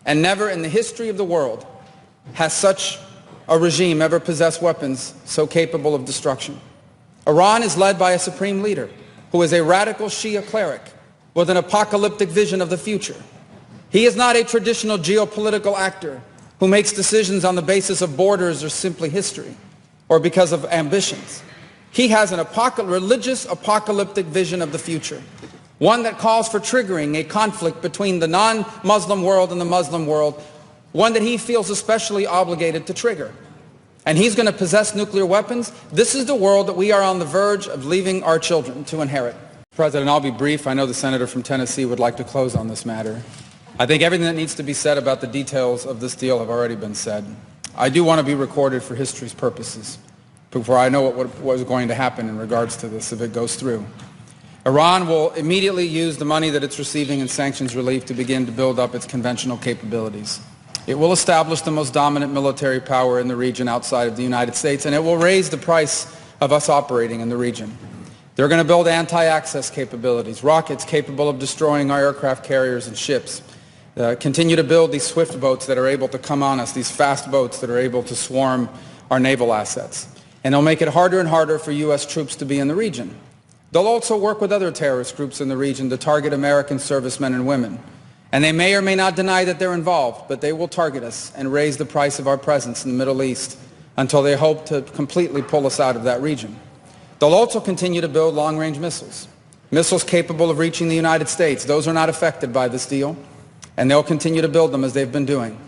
And never in the history of the world has such a regime ever possessed weapons so capable of destruction. Iran is led by a supreme leader who is a radical Shia cleric with an apocalyptic vision of the future. He is not a traditional geopolitical actor who makes decisions on the basis of borders or simply history or because of ambitions. He has an religious apocalyptic vision of the future, one that calls for triggering a conflict between the non-Muslim world and the Muslim world, one that he feels especially obligated to trigger. And he's going to possess nuclear weapons. This is the world that we are on the verge of leaving our children to inherit. President, I'll be brief. I know the senator from Tennessee would like to close on this matter. I think everything that needs to be said about the details of this deal have already been said. I do want to be recorded for history's purposes before I know what is going to happen in regards to this if it goes through. Iran will immediately use the money that it's receiving in sanctions relief to begin to build up its conventional capabilities. It will establish the most dominant military power in the region outside of the United States, and it will raise the price of us operating in the region. They're going to build anti-access capabilities, rockets capable of destroying our aircraft carriers and ships, continue to build these swift boats that are able to come on us, these fast boats that are able to swarm our naval assets. And they'll make it harder and harder for U.S. troops to be in the region. They'll also work with other terrorist groups in the region to target American servicemen and women. And they may or may not deny that they're involved, but they will target us and raise the price of our presence in the Middle East until they hope to completely pull us out of that region. They'll also continue to build long-range missiles, missiles capable of reaching the United States. Those are not affected by this deal, and they'll continue to build them as they've been doing.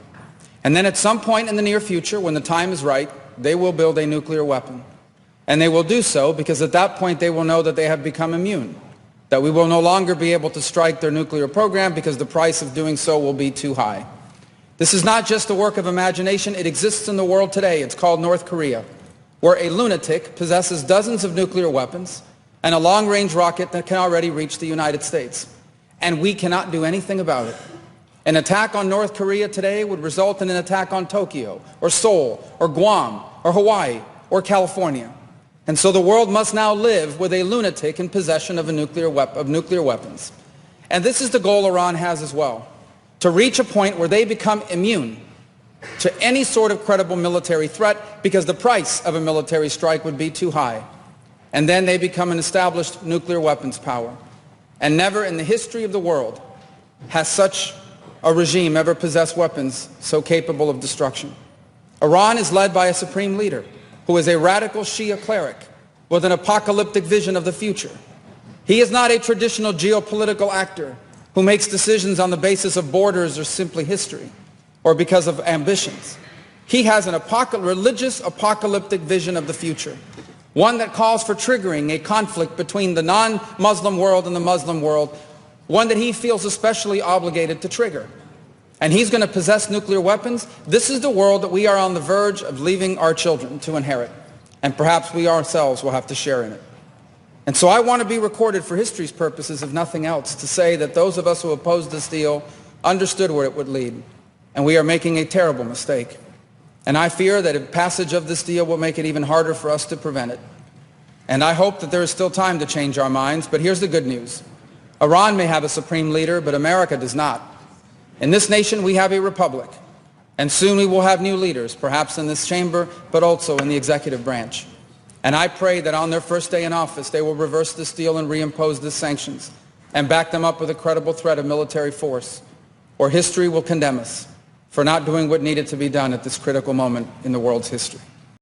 And then at some point in the near future, when the time is right, they will build a nuclear weapon. And they will do so because at that point they will know that they have become immune, that we will no longer be able to strike their nuclear program because the price of doing so will be too high. This is not just a work of imagination. It exists in the world today. It's called North Korea, where a lunatic possesses dozens of nuclear weapons and a long-range rocket that can already reach the United States. And we cannot do anything about it. An attack on North Korea today would result in an attack on Tokyo, or Seoul, or Guam, or Hawaii, or California. And so the world must now live with a lunatic in possession of nuclear weapons. And this is the goal Iran has as well, to reach a point where they become immune to any sort of credible military threat because the price of a military strike would be too high. And then they become an established nuclear weapons power. And never in the history of the world has such a regime ever possessed weapons so capable of destruction. Iran is led by a supreme leader who is a radical Shia cleric with an apocalyptic vision of the future. He is not a traditional geopolitical actor who makes decisions on the basis of borders or simply history or because of ambitions. He has an religious apocalyptic vision of the future, one that calls for triggering a conflict between the non-Muslim world and the Muslim world, one that he feels especially obligated to trigger. And he's going to possess nuclear weapons. This is the world that we are on the verge of leaving our children to inherit. And perhaps we ourselves will have to share in it. And so I want to be recorded for history's purposes, if nothing else, to say that those of us who opposed this deal understood where it would lead. And we are making a terrible mistake. And I fear that a passage of this deal will make it even harder for us to prevent it. And I hope that there is still time to change our minds. But here's the good news. Iran may have a supreme leader, but America does not. In this nation, we have a republic, and soon we will have new leaders, perhaps in this chamber, but also in the executive branch. And I pray that on their first day in office, they will reverse this deal and reimpose the sanctions and back them up with a credible threat of military force, or history will condemn us for not doing what needed to be done at this critical moment in the world's history.